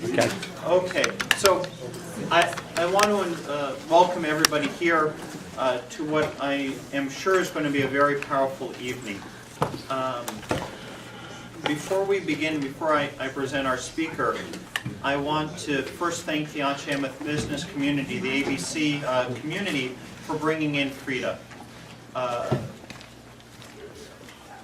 Okay. Okay, so I want to welcome everybody here to what I am sure is going to be a very powerful evening. Before we begin, before I present our speaker, I want to first thank the Anshe Emeth business community, the ABC community, for bringing in Frida.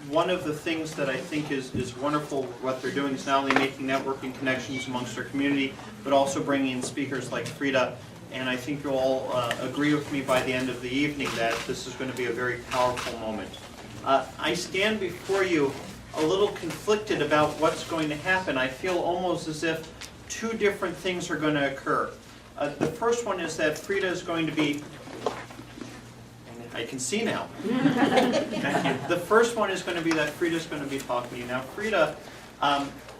One of the things that I think is wonderful what they're doing is not only making networking connections amongst our community, but also bringing in speakers like Frida. And I think you'll all agree with me by the end of the evening that this is going to be a very powerful moment. I stand before you a little conflicted about what's going to happen. I feel almost as if two different things are going to occur. The first one is that Frida is going to be I can see now. Thank you. The first one is going to be that Frida's going to be talking to you. Now, Frida,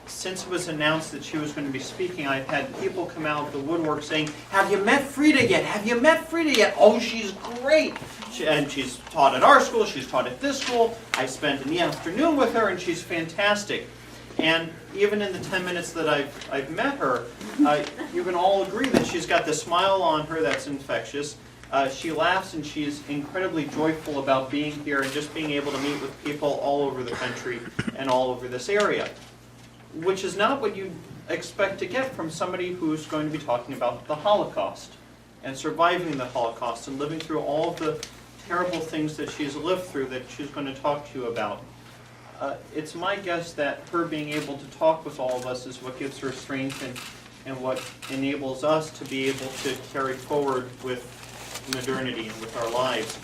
since it was announced that she was going to be speaking, I've had people come out of the woodwork saying, "Have you met Frida yet? Have you met Frida yet? Oh, she's great. And she's taught at our school, she's taught at this school. I spent the afternoon with her, and she's fantastic." And even in the 10 minutes that I've met her, you can all agree that she's got this smile on her that's infectious. She laughs and she's incredibly joyful about being here and just being able to meet with people all over the country and all over this area, which is not what you expect to get from somebody who's going to be talking about the Holocaust and surviving the Holocaust and living through all of the terrible things that she's lived through that she's going to talk to you about. It's my guess that her being able to talk with all of us is what gives her strength and what enables us to be able to carry forward with modernity and with our lives.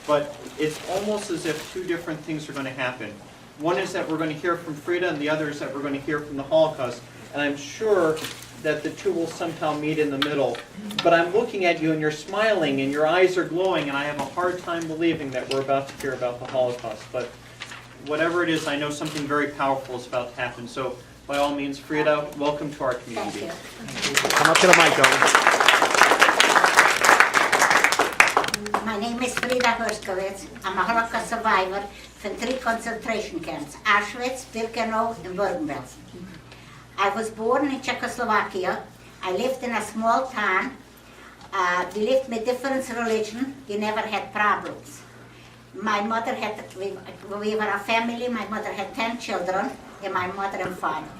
But it's almost as if two different things are going to happen. One is that we're going to hear from Frida, and the other is that we're going to hear from the Holocaust. And I'm sure that the two will somehow meet in the middle. But I'm looking at you and you're smiling and your eyes are glowing, and I have a hard time believing that we're about to hear about the Holocaust. But whatever it is, I know something very powerful is about to happen. So by all means, Frida, welcome to our community. Thank you. Come up to the mic, Owen. My name is Frida Herskovitz. I'm a Holocaust survivor from 3 concentration camps, Auschwitz, Birkenau, and Bergen-Belsen. I was born in Czechoslovakia. I lived in a small town. We lived with different religion. We never had problems. My mother had, we were a family. My mother had 10 children, and my mother and father.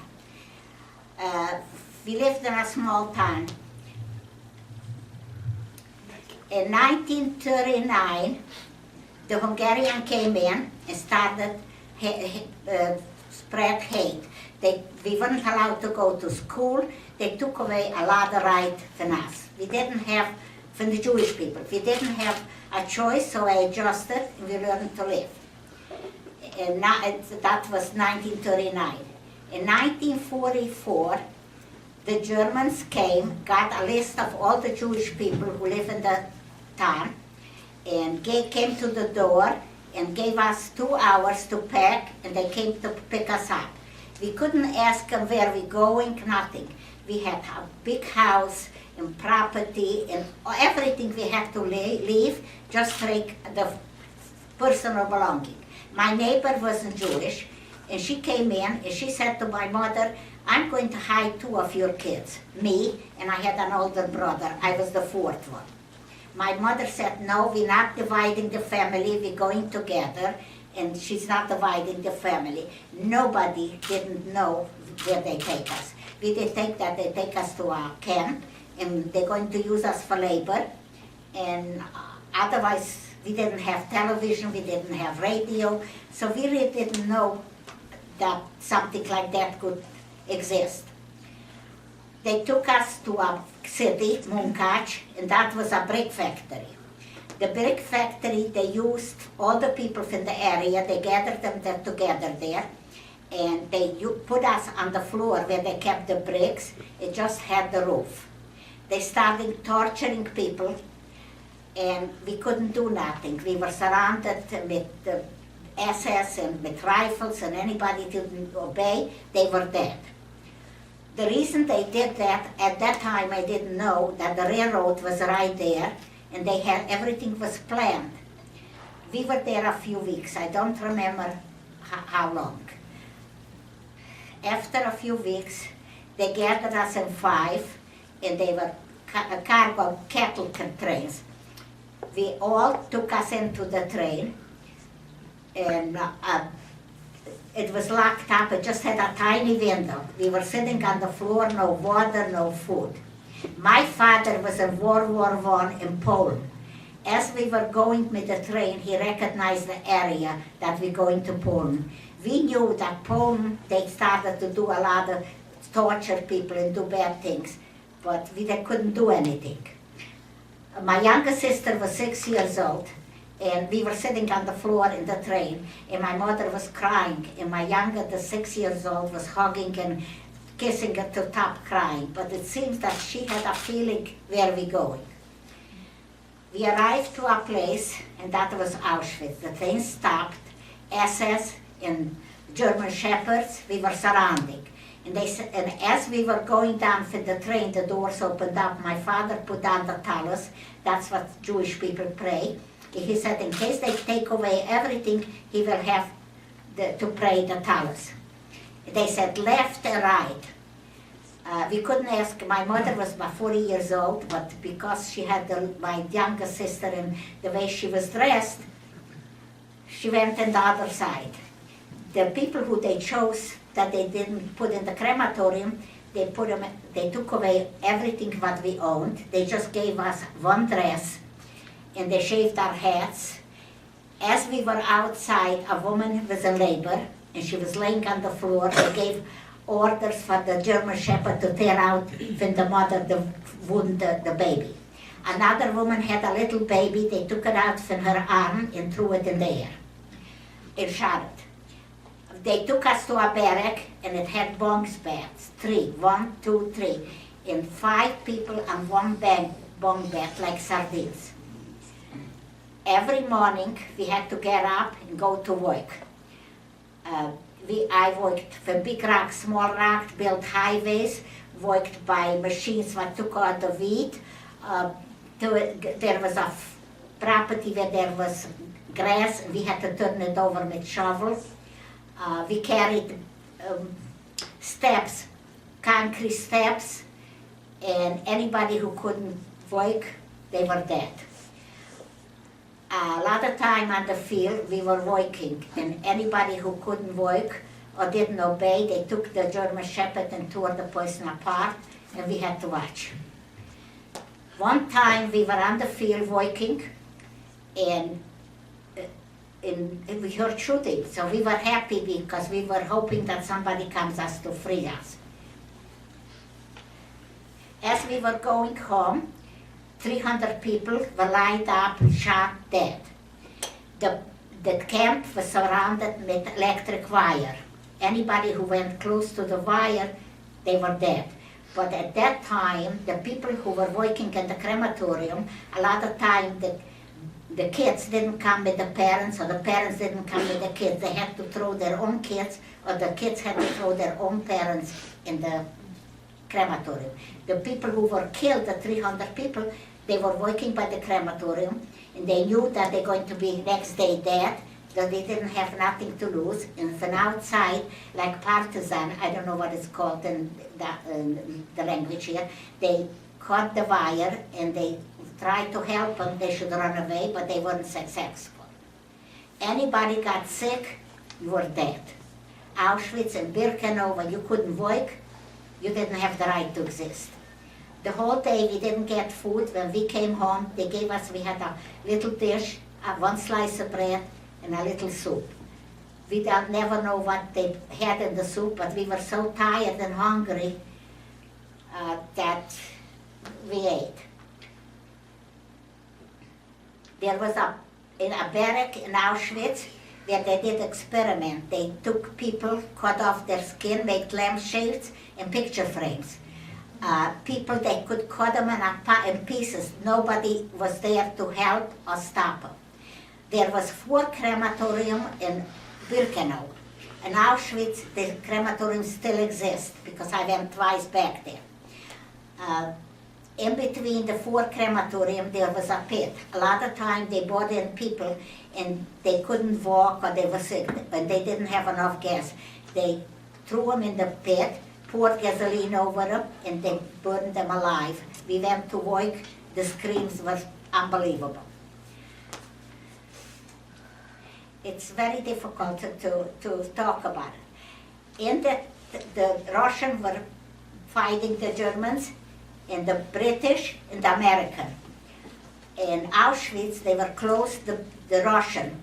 We lived in a small town. In 1939, the Hungarians came in and started spread hate. We weren't allowed to go to school. They took away a lot of rights from us. We didn't have, from the Jewish people, we didn't have a choice, so I adjusted and we learned to live. And that was 1939. In 1944, the Germans came, got a list of all the Jewish people who live in the town, and came to the door and gave us 2 hours to pack, and they came to pick us up. We couldn't ask them where we're going, nothing. We had a big house and property and everything we had to leave, just take the personal belonging. My neighbor wasn't Jewish, and she came in and she said to my mother, "I'm going to hide 2 of your kids, me, and I had an older brother. I was the 4th one." My mother said, "No, we're not dividing the family, we're going together," and she's not dividing the family. Nobody didn't know where they take us. We did think that they take us to a camp, and they're going to use us for labor, and otherwise we didn't have television, we didn't have radio, so we really didn't know that something like that could exist. They took us to a city, Munkac, and that was a brick factory. The brick factory, they used all the people from the area, they gathered them together there, and they put us on the floor where they kept the bricks. It just had the roof. They started torturing people, and we couldn't do nothing. We were surrounded with the SS and with rifles, and anybody didn't obey, they were dead. The reason they did that, at that time I didn't know that the railroad was right there, and they had, everything was planned. We were there a few weeks, I don't remember how long. After a few weeks, They gathered us in 5, and they were cargo cattle trains. We all took us into the train, and it was locked up. It just had a tiny window. We were sitting on the floor, no water, no food. My father was in World War I in Poland. As we were going with the train, he recognized the area that we're going to Poland. We knew that Poland, they started to do a lot of torture people and do bad things, but they couldn't do anything. My younger sister was 6 years old, and we were sitting on the floor in the train, and my mother was crying, and my younger, the 6 years old, was hugging and kissing her to top crying, but it seems that she had a feeling where we going. We arrived to a place, and that was Auschwitz. The train stopped, SS and German shepherds, we were surrounding. And as we were going down for the train, the doors opened up. My father put on the talus. That's what Jewish people pray. He said, in case they take away everything, he will have to pray the talus. They said left and right. We couldn't ask. My mother was about 40 years old, but because she had my younger sister and the way she was dressed, she went on the other side. The people who they chose that they didn't put in the crematorium, they took away everything what we owned. They just gave us one dress, and they shaved our heads. As we were outside, a woman was in labor, and she was laying on the floor. They gave orders for the German shepherd to tear out from the mother the baby. Another woman had a little baby. They took it out from her arm and threw it in the air and shot it. They took us to a barrack, and it had bunk beds, 3, 1, 2, 3, and 5 people on one bunk bed like sardines. Every morning we had to get up and go to work. I worked for big rock, small rock, built highways, worked by machines that took out the wheat. There was a property where there was grass, and we had to turn it over with shovels. We carried steps, concrete steps, and anybody who couldn't work, they were dead. A lot of time on the field, we were working, and anybody who couldn't work or didn't obey, they took the German shepherd and tore the person apart, and we had to watch. One time we were on the field working, and we heard shooting, so we were happy because we were hoping that somebody comes us to free us. As we were going home, 300 people were lined up, shot, dead. The camp was surrounded with electric wire. Anybody who went close to the wire, they were dead. But at that time, the people who were working in the crematorium, a lot of time the kids didn't come with the parents, or the parents didn't come with the kids. They had to throw their own kids, or the kids had to throw their own parents in the crematorium. The people who were killed, the 300 people, they were working by the crematorium, and they knew that they're going to be next day dead, so they didn't have nothing to lose. And from outside, like partisan, I don't know what it's called in the language here, they cut the wire and they tried to help them. They should run away, but they weren't successful. Anybody got sick, you were dead. Auschwitz and Birkenau, when you couldn't work, you didn't have the right to exist. The whole day we didn't get food. When we came home, they gave us, we had a little dish, one slice of bread, and a little soup. We never know what they had in the soup, but we were so tired and hungry that we ate. There was a barrack in Auschwitz where they did experiment. They took people, cut off their skin, made lampshades and picture frames. People, they could cut them in pieces. Nobody was there to help or stop them. There was 4 crematorium in Birkenau. In Auschwitz, the crematorium still exists because I went twice back there. In between the 4 crematorium, there was a pit. A lot of time they brought in people and they couldn't walk or they were sick and they didn't have enough gas. They threw them in the pit, poured gasoline over them, and they burned them alive. We went to work, the screams were unbelievable. It's very difficult to talk about it. And the Russians were fighting the Germans, and the British and the American. In Auschwitz, they were close the Russian,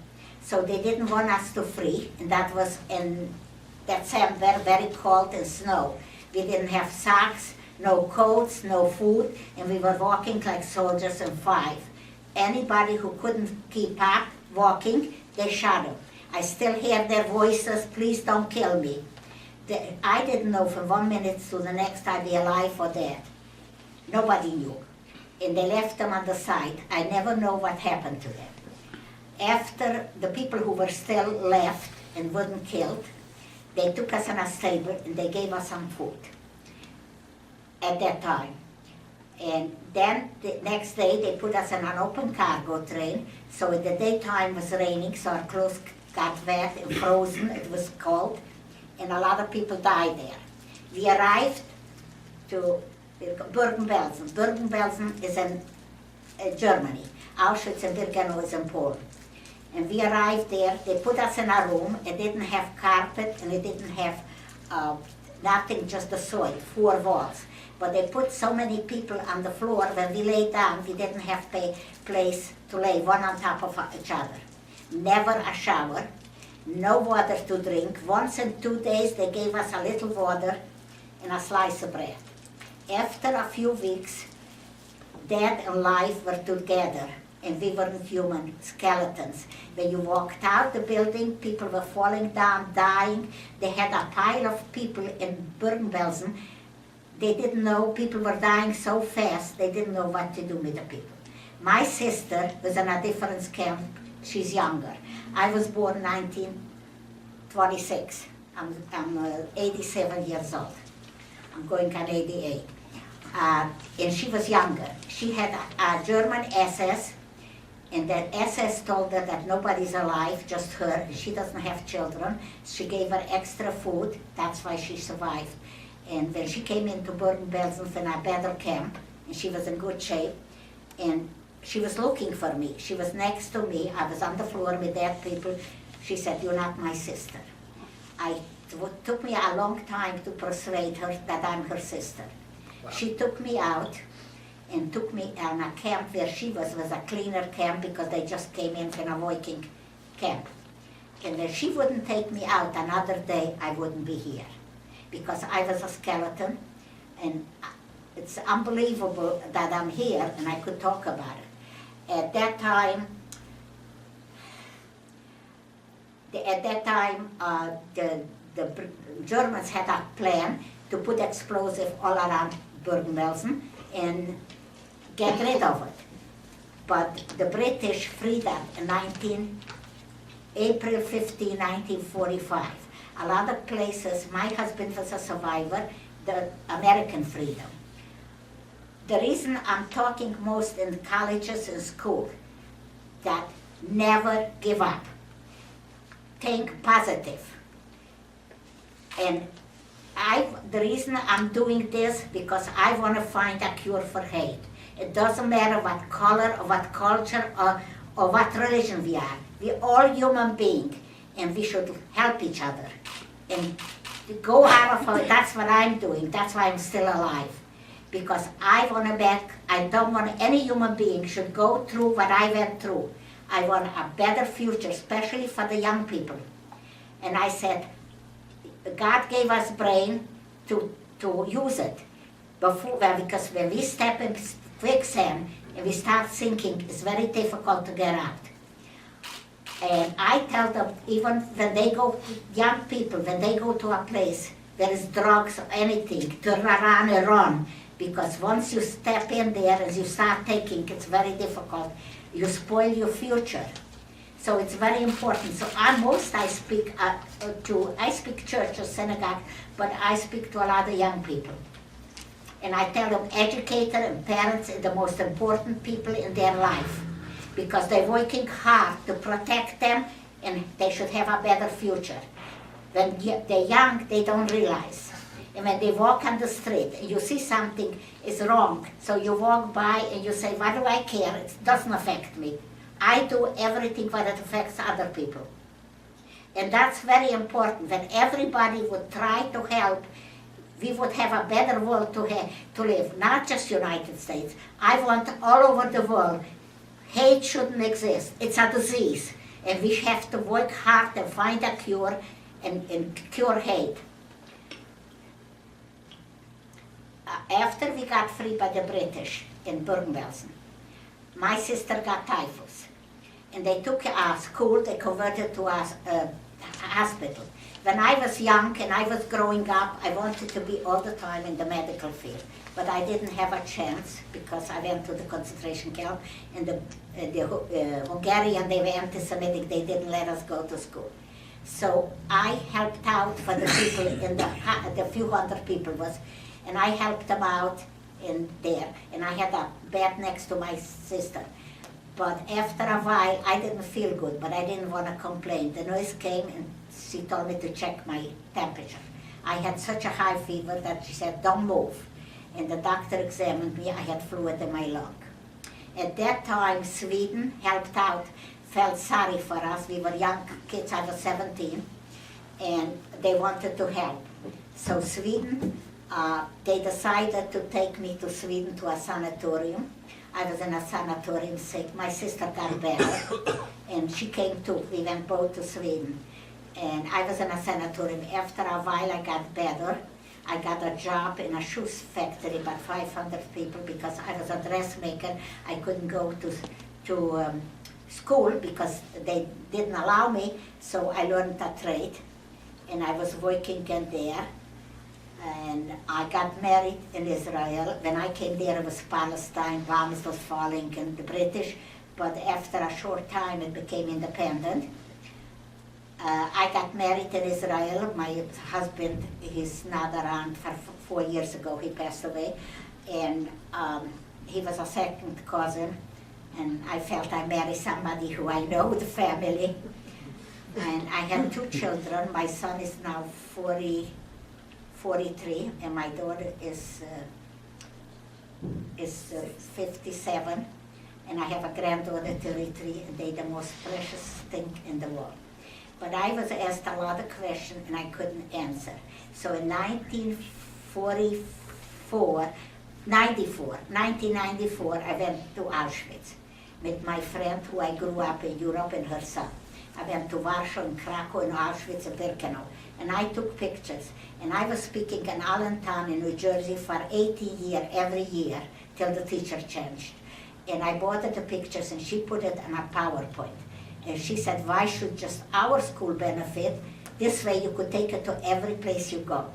so they didn't want us to free, and that was in December, very cold and snow. We didn't have socks, no coats, no food, and we were walking like soldiers in five. Anybody who couldn't keep up walking, they shot them. I still hear their voices, please don't kill me. I didn't know from 1 minute to the next I'd be alive or dead. Nobody knew. And they left them on the side. I never know what happened to them. After the people who were still left and weren't killed, they took us in a stable and they gave us some food at that time. And then the next day they put us in an open cargo train. So in the daytime it was raining, so our clothes got wet and frozen. It was cold, and a lot of people died there. We arrived to Bergen-Belsen. Bergen-Belsen is in Germany. Auschwitz and Birkenau is in Poland. And we arrived there, they put us in a room, it didn't have carpet and it didn't have nothing, just the soil, 4 walls. But they put so many people on the floor, when we lay down, we didn't have a place to lay one on top of each other. Never a shower, no water to drink. Once in 2 days they gave us a little water and a slice of bread. After a few weeks, dead and alive were together, and we weren't human skeletons. When you walked out the building, people were falling down, dying. They had a pile of people in Bergen-Belsen. They didn't know, people were dying so fast, they didn't know what to do with the people. My sister was in a different camp, she's younger. I was born 1926. I'm 87 years old. I'm going on 88. And she was younger. She had a German SS, and that SS told her that nobody's alive, just her. She doesn't have children. She gave her extra food. That's why she survived. And when she came into Bergen-Belsen in a better camp, and she was in good shape, and she was looking for me. She was next to me. I was on the floor with dead people. She said, "You're not my sister." It took me a long time to persuade her that I'm her sister. Wow. She took me out and took me in a camp where she was a cleaner camp, because they just came in from a working camp. And if she wouldn't take me out another day, I wouldn't be here, because I was a skeleton, and it's unbelievable that I'm here and I could talk about it. At that time, the Germans had a plan to put explosive all around Bergen-Belsen and get rid of it. But the British freed that in April 15, 1945. A lot of places, my husband was a survivor, the American freedom. The reason I'm talking most in colleges and school, that never give up. Think positive. And the reason I'm doing this, because I want to find a cure for hate. It doesn't matter what color or what culture or what religion we are. We're all human beings, and we should help each other. And to go out of it, that's what I'm doing. That's why I'm still alive. Because I don't want any human being should go through what I went through. I want a better future, especially for the young people. And I said, God gave us brain to use it. Because when we step in quicksand and we start sinking, it's very difficult to get out. And I tell them, even when they go, young people, when they go to a place, there is drugs or anything, to run and run. Because once you step in there and you start taking, it's very difficult. You spoil your future. So it's very important. So I speak church or synagogue, but I speak to a lot of young people. And I tell them educators and parents are the most important people in their life, because they're working hard to protect them, and they should have a better future. When they're young, they don't realize. And when they walk on the street and you see something is wrong, so you walk by and you say, why do I care? It doesn't affect me. I do everything what it affects other people. And that's very important. When everybody would try to help, we would have a better world to live, not just United States. I want all over the world. Hate shouldn't exist. It's a disease. And we have to work hard and find a cure and cure hate. After we got free by the British in Bergen-Belsen, my sister got typhus. And they took a school, they converted to a hospital. When I was young and I was growing up, I wanted to be all the time in the medical field. But I didn't have a chance because I went to the concentration camp and the Hungarians, they were anti-Semitic, they didn't let us go to school. So I helped out for the people in the few hundred people was, and I helped them out in there. And I had a bed next to my sister. But after a while, I didn't feel good, but I didn't want to complain. The nurse came and she told me to check my temperature. I had such a high fever that she said, don't move. And the doctor examined me, I had fluid in my lung. At that time, Sweden helped out, felt sorry for us. We were young kids, I was 17, and they wanted to help. So Sweden, they decided to take me to Sweden to a sanatorium. I was in a sanatorium sick. My sister got better, and she came too. We went both to Sweden. And I was in a sanatorium. After a while, I got better. I got a job in a shoes factory, about 500 people, because I was a dressmaker. I couldn't go to school because they didn't allow me, so I learned a trade. And I was working in there. And I got married in Israel. When I came there, it was Palestine, bombs was falling, and the British. But after a short time, it became independent. I got married in Israel. My husband, he's not around for 4 years ago. He passed away. And he was a second cousin. And I felt I married somebody who I know, the family. And I had 2 children. My son is now 43, and my daughter is 57, and I have a granddaughter, 33, and they're the most precious thing in the world. But I was asked a lot of questions, and I couldn't answer. So in 1994, I went to Auschwitz with my friend who I grew up in Europe and her son. I went to Warsaw and Krakow and Auschwitz and Birkenau. And I took pictures. And I was speaking in Allentown in New Jersey for 18 years, every year, till the teacher changed. And I bought her the pictures and she put it on a PowerPoint. And she said, why should just our school benefit? This way you could take it to every place you go.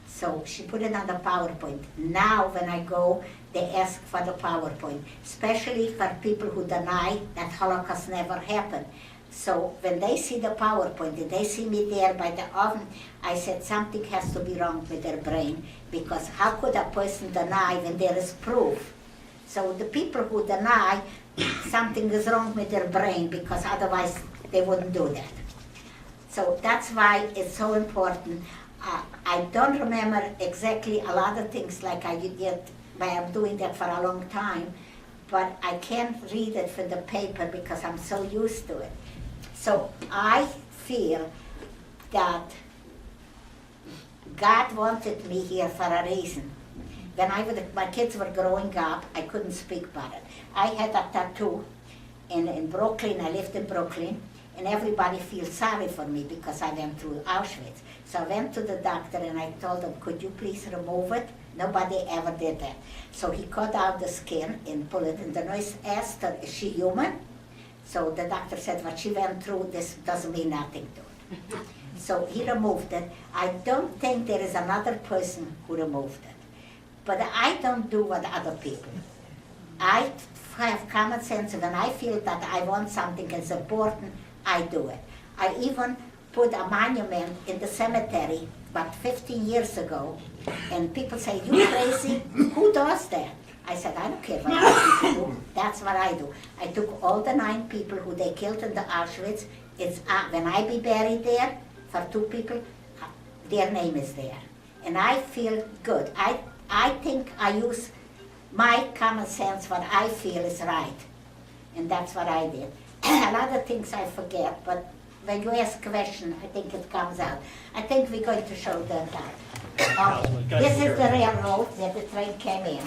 So she put it on the PowerPoint. Now when I go, they ask for the PowerPoint, especially for people who deny that Holocaust never happened. So when they see the PowerPoint and they see me there by the oven, I said something has to be wrong with their brain, because how could a person deny when there is proof? So the people who deny, something is wrong with their brain, because otherwise they wouldn't do that. So that's why it's so important. I don't remember exactly a lot of things like I did, but I'm doing that for a long time, but I can't read it from the paper because I'm so used to it. So I feel that God wanted me here for a reason. When my kids were growing up, I couldn't speak about it. I had a tattoo in Brooklyn. I lived in Brooklyn, and everybody feels sorry for me because I went through Auschwitz. So I went to the doctor and I told him, could you please remove it? Nobody ever did that. So he cut out the skin and put it, and the nurse asked her, is she human? So the doctor said, what she went through, this doesn't mean nothing to it. So he removed it. I don't think there is another person who removed it. But I don't do what other people. I have common sense. When I feel that I want something that's important, I do it. I even put a monument in the cemetery about 15 years ago, and people say, you crazy? Who does that? I said, I don't care what other people do. That's what I do. I took all the 9 people who they killed in the Auschwitz. It's when I be buried there, for 2 people, their name is there. and I feel good. I think I use my common sense, what I feel is right, and that's what I did. A lot of things I forget, but when you ask a question, I think it comes out. I think we're going to show them that. This is the railroad where the train came in.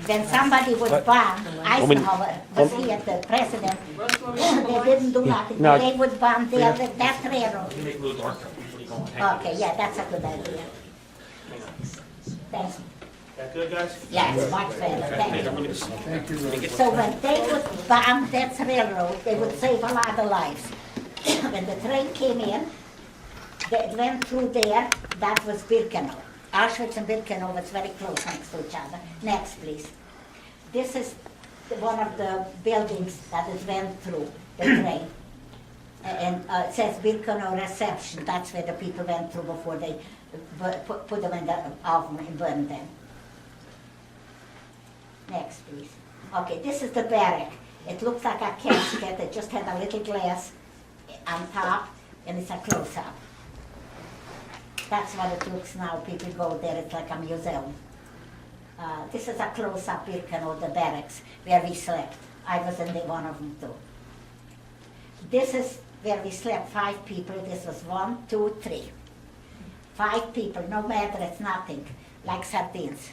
When somebody would bomb, Eisenhower was here, the president, they didn't do nothing. No. They would bomb that railroad. Make it a little darker before you go on. Okay, yeah, that's a good idea. Thanks. That good, guys? Yeah, it's much better, thank you. Thank you. So when they would bomb that railroad, they would save a lot of lives. When the train came in, they went through there, that was Birkenau. Auschwitz and Birkenau was very close next to each other. Next, please. This is one of the buildings that it went through, the train. And it says Birkenau reception, that's where the people went through before they put them in the oven and burned them. Next, please. Okay, this is the barrack. It looks like a casket. It just had a little glass on top, and it's a close-up. That's what it looks now. People go there. It's like a museum. This is a close-up Birkenau, the barracks, where we slept. I was in one of them, too. This is where we slept, 5 people. This was 1, 2, 3. 5 people, no matter, it's nothing, like sardines.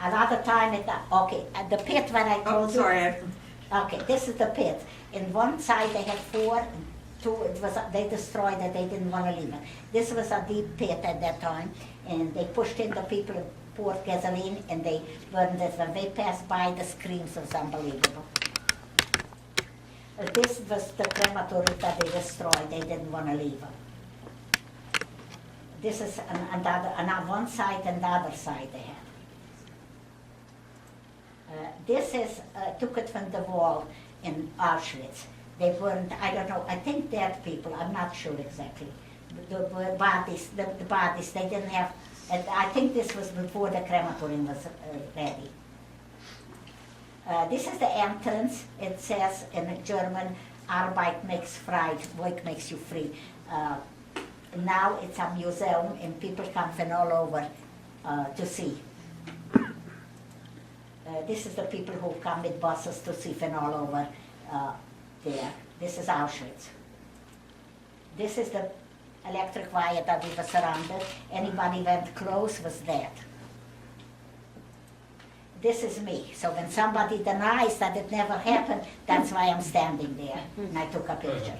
Another time, okay, at the pit when I told you. Okay, this is the pit. In one side they had 4, and 2, they destroyed it, they didn't want to leave it. This was a deep pit at that time, and they pushed in the people and poured gasoline, and they burned it. When they passed by, the screams was unbelievable. This was the crematorium that they destroyed, they didn't want to leave it. This is on one side and the other side they had. This is, took it from the wall in Auschwitz. They burned, I don't know, I think dead people, I'm not sure exactly. The bodies, they didn't have, I think this was before the crematorium was ready. This is the entrance. It says in German, Arbeit makes frei, work makes you free. Now it's a museum and people come from all over to see. This is the people who come with buses to see from all over there. This is Auschwitz. This is the electric wire that we were surrounded. Anybody went close was dead. This is me. So when somebody denies that it never happened, that's why I'm standing there. And I took a picture.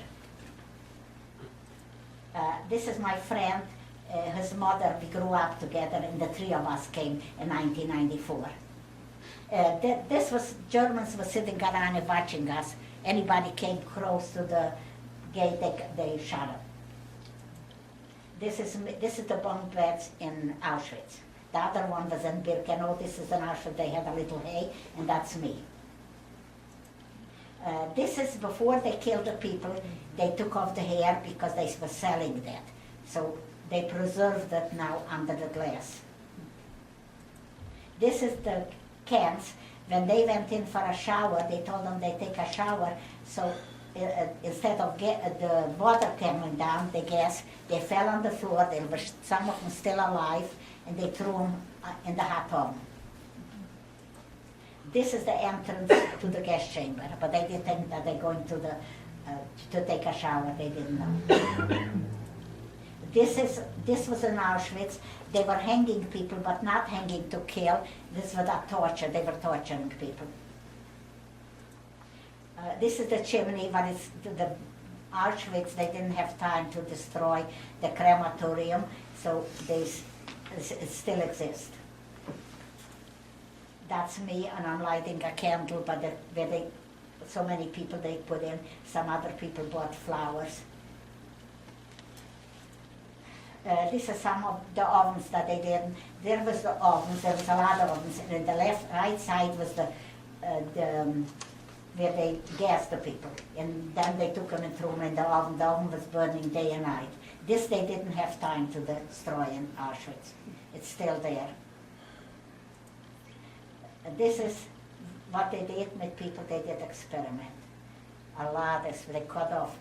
This is my friend, his mother. We grew up together, and the 3 of us came in 1994. This was, Germans were sitting around and watching us. Anybody came close to the gate, they shot them. This is the bunk beds in Auschwitz. The other one was in Birkenau. This is in Auschwitz. They had a little hay, and that's me. This is before they killed the people. They took off the hair because they were selling that. So they preserved it now under the glass. This is the camps. When they went in for a shower, they told them they take a shower. So instead of the water coming down, the gas, they fell on the floor. There were some of them still alive, and they threw them in the hot tub. This is the entrance to the gas chamber, but they didn't think that they're going to to take a shower. They didn't know. This was in Auschwitz. They were hanging people, but not hanging to kill. This was a torture. They were torturing people. This is the chimney, but it's the Auschwitz. They didn't have time to destroy the crematorium, so it still exists. That's me, and I'm lighting a candle, but so many people they put in. Some other people bought flowers. This is some of the ovens that they did. There was the ovens, there was a lot of ovens, and the right side was where they gassed the people. And then they took them and threw them in the oven. The oven was burning day and night. This they didn't have time to destroy in Auschwitz. It's still there. This is what they did with people. They did experiment. A lot of, they cut off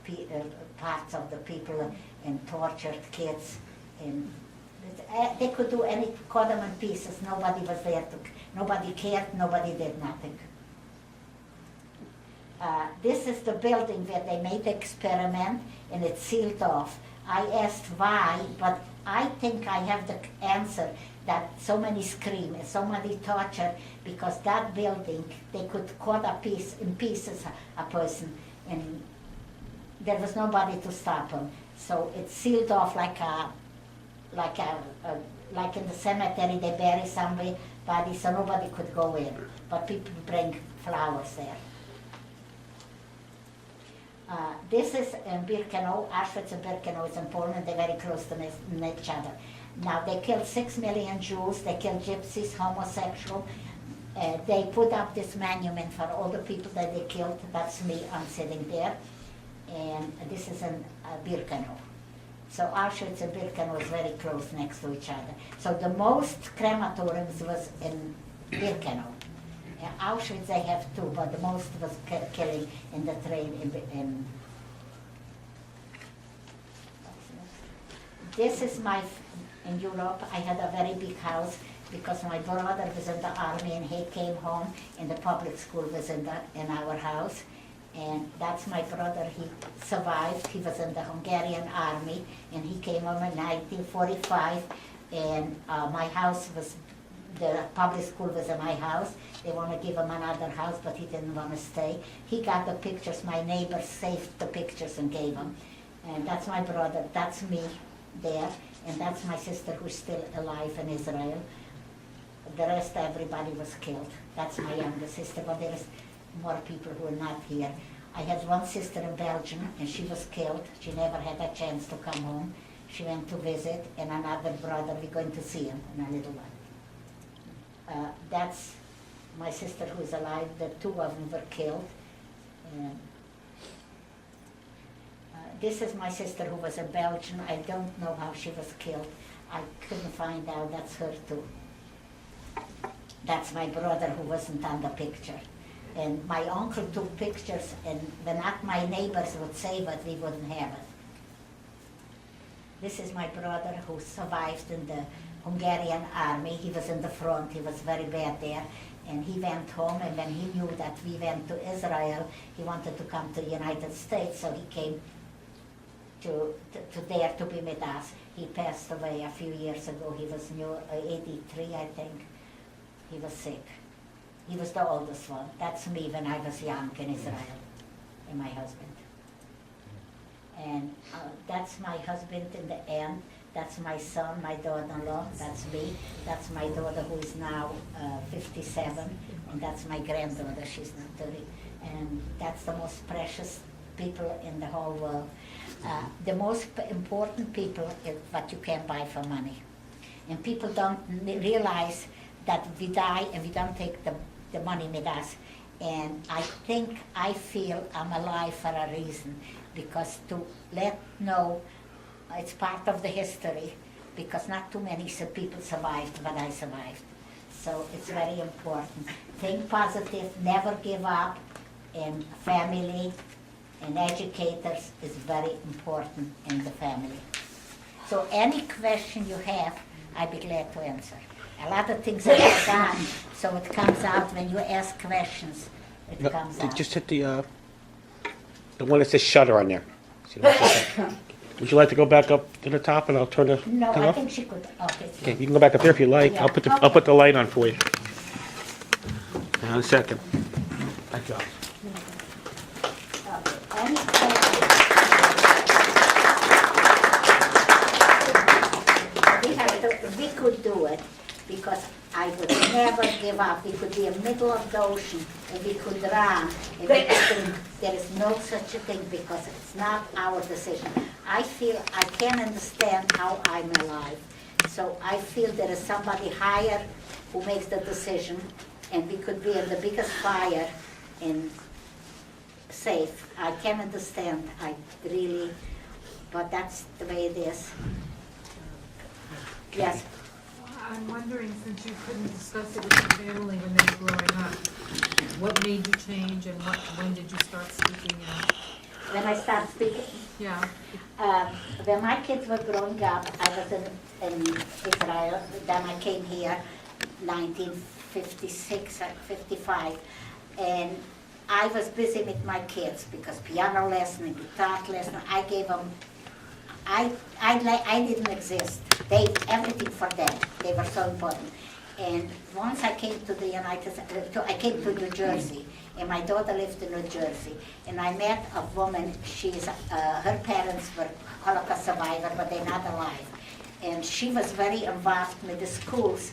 parts of the people and tortured kids. And They could do any, cut them in pieces, nobody was there nobody cared, nobody did nothing. This is the building where they made the experiment and it's sealed off. I asked why, but I think I have the answer that so many scream and so many torture because that building, they could cut in pieces a person and there was nobody to stop them. So it's sealed off like in the cemetery they bury somebody so nobody could go in, but people bring flowers there. This is in Birkenau, Auschwitz and Birkenau is in Poland, they're very close to each other. Now they killed 6 million Jews, they killed gypsies, homosexuals. They put up this monument for all the people that they killed, that's me, I'm sitting there. And this is in Birkenau. So Auschwitz and Birkenau is very close next to each other. So the most crematoriums was in Birkenau. Auschwitz they have two, but the most was killing in the train in This is in Europe, I had a very big house because my brother was in the army and he came home and the public school was in our house. And that's my brother, he survived, he was in the Hungarian army and he came home in 1945 and my house was, the public school was in my house. They want to give him another house but he didn't want to stay. He got the pictures, my neighbor saved the pictures and gave them. And that's my brother, that's me there, and that's my sister who's still alive in Israel. The rest, everybody was killed. That's my younger sister, but there is more people who are not here. I had one sister in Belgium, and she was killed. She never had a chance to come home. She went to visit, and another brother, we're going to see him in a little while. That's my sister who's alive. The two of them were killed. This is my sister who was in Belgium. I don't know how she was killed. I couldn't find out. That's her too. That's my brother who wasn't on the picture. And my uncle took pictures, and when not my neighbors would save it, we wouldn't have it. This is my brother who survived in the Hungarian army. He was in the front. He was very bad there. And he went home, and when he knew that we went to Israel, he wanted to come to the United States, so he came to there to be with us. He passed away a few years ago. He was 83, I think. He was sick. He was the oldest one. That's me when I was young in Israel, and my husband. And that's my husband in the end. That's my son, my daughter-in-law. That's me. That's my daughter who is now 57, and that's my granddaughter. She's now 30. And that's the most precious people in the whole world. The most important people is what you can buy for money. And people don't realize that we die and we don't take the money with us. And I feel I'm alive for a reason, because to let know it's part of the history, because not too many people survived, but I survived. So it's very important. Think positive, never give up, and family and educators is very important in the family. So any question you have, I'd be glad to answer. A lot of things are done, so it comes out when you ask questions, it comes out. Just hit the one that says shutter on there. See what it says? Would you like to go back up to the top and I'll turn the No, thing I off? think she could, okay. Okay, you can go back up there if you like. Yeah, I'll put the light on for you. Hang on a second. Thank you. Any question? We could do it, because I would never give up. We could be in the middle of the ocean, and we could run, and we could think there is no such a thing, because it's not our decision. I feel I can understand how I'm alive. So I feel there is somebody higher who makes the decision, and we could be in the biggest fire and safe. I can understand, I really, but that's the way it is. Yes. I'm wondering, since you couldn't discuss it with your family when they were growing up, what made you change and when did you start speaking out? when I start speaking, Yeah. when my kids were growing up, I was in Israel, then I came here 1956, 55, and I was busy with my kids because piano lesson and guitar lesson, I gave them, I didn't exist. Everything for them, they were so important. And once I came to the I came to New Jersey, and my daughter lived in New Jersey, and I met a woman, her parents were Holocaust survivors, but they're not alive. And she was very involved with the schools,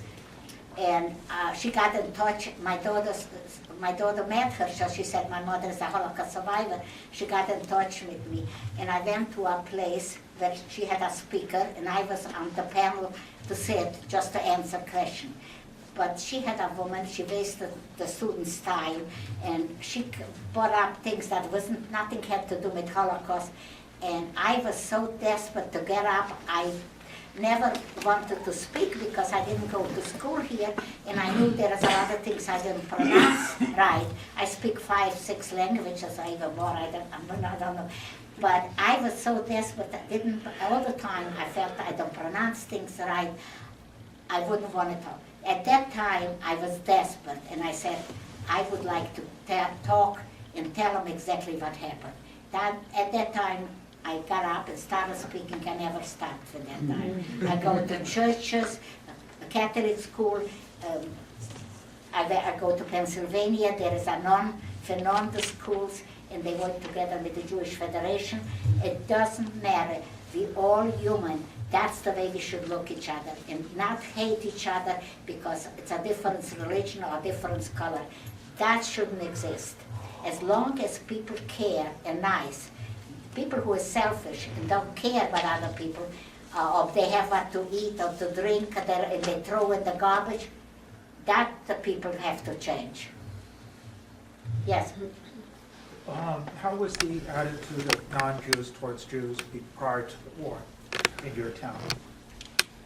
and she got in touch. My daughter met her, so she said, my mother is a Holocaust survivor. She got in touch with me, and I went to a place where she had a speaker, and I was on the panel to sit just to answer questions. But she had a woman, she wasted the students' time, and she brought up things that nothing had to do with Holocaust. And I was so desperate to get up, I never wanted to speak because I didn't go to school here, and I knew there was a lot of things I didn't pronounce right. I speak 5, 6 languages, or even more, I don't know. But I was so desperate, all the time I felt I don't pronounce things right, I wouldn't want to talk. At that time, I was desperate, and I said, I would like to talk and tell them exactly what happened. At that time, I got up and started speaking. I never stopped for that time. I go to churches, a Catholic school. I go to Pennsylvania. There is a non schools, and they work together with the Jewish Federation. It doesn't matter. We all human. That's the way we should look at each other and not hate each other because it's a different religion or a different color. That shouldn't exist. As long as people care and nice, people who are selfish and don't care about other people, or if they have what to eat or to drink and they throw in the garbage, that the people have to change. Yes? How was the attitude of non-Jews towards Jews prior to the war in your town?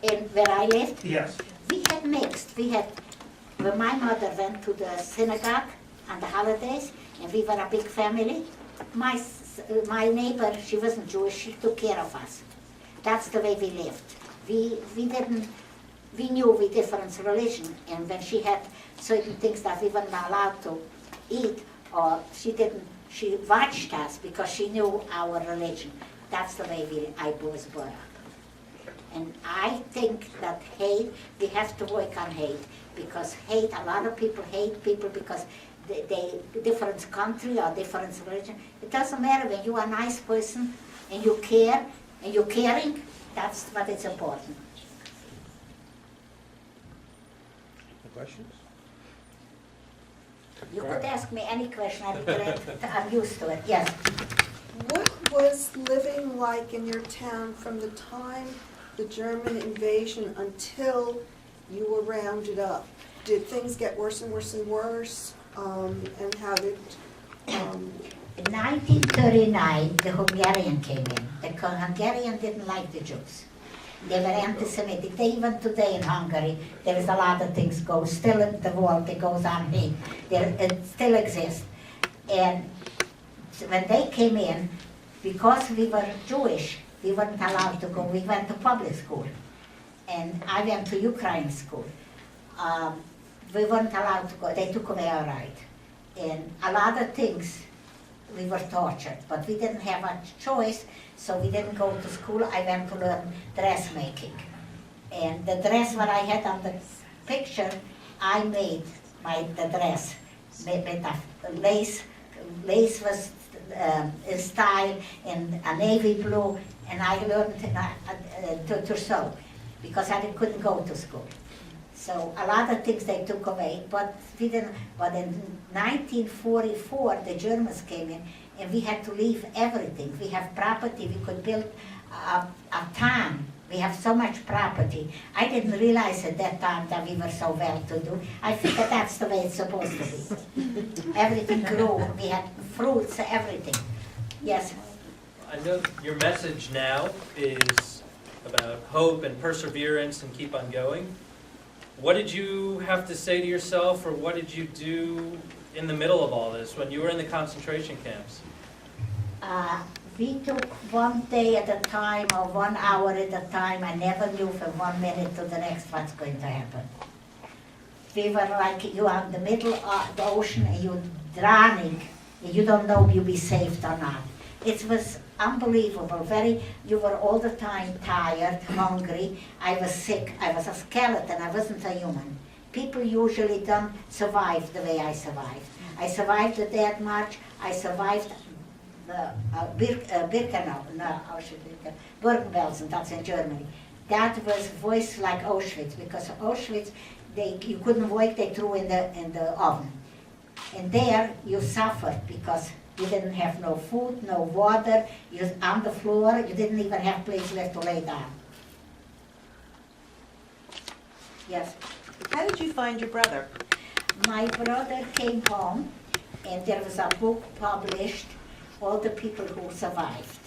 In where I lived? Yes. We had mixed. When my mother went to the synagogue on the holidays, and we were a big family, my neighbor, she wasn't Jewish, she took care of us. That's the way we lived. We knew we different religion, and when she had certain things that we weren't allowed to eat, or she watched us because she knew our religion. That's the way I was brought up. And I think that hate, we have to work on hate, because a lot of people hate people because they different country or different religion. It doesn't matter when you are a nice person and you care and you're caring, that's what is important. Questions? You could ask me any question, I'm used to it, yes. What was living like in your town from the time the German invasion until you were rounded up? Did things get worse and worse and worse? And how did... In 1939, the Hungarian came in. The Hungarian didn't like the Jews. They were anti-Semitic. Even today in Hungary, there is a lot of things still in the world that goes on here. It still exists. And when they came in, because we were Jewish, we weren't allowed to go. We went to public school. And I went to Ukraine school. We weren't allowed to go. They took away our right. And a lot of things, we were tortured, but we didn't have a choice, so we didn't go to school. I went to learn dressmaking. And the dress what I had on the picture, I made the dress. With a lace was in style, in a navy blue, and I learned to sew, because I couldn't go to school. So a lot of things they took away, but we didn't. But in 1944, the Germans came in, and we had to leave everything. We have property. We could build a town. We have so much property. I didn't realize at that time that we were so well-to-do. I figured that's the way it's supposed to be. Everything grew. We had fruits, everything. Yes. I know your message now is about hope and perseverance and keep on going. What did you have to say to yourself, or what did you do in the middle of all this when you were in the concentration camps? We took one day at a time or 1 hour at a time. I never knew from 1 minute to the next what's going to happen. We were like, you are in the middle of the ocean and you're drowning, and you don't know if you'll be saved or not. It was unbelievable. You were all the time tired, hungry. I was sick. I was a skeleton. I wasn't a human. People usually don't survive the way I survived. I survived the Dead March. I survived the Birkenau, no, Auschwitz, Bergen-Belsen, that's in Germany. That was voiced like Auschwitz, because Auschwitz, you couldn't work, they threw in the oven. And there you suffered because you didn't have no food, no water, you was on the floor, you didn't even have place left to lay down. Yes. How did you find your brother? My brother came home and there was a book published, all the people who survived.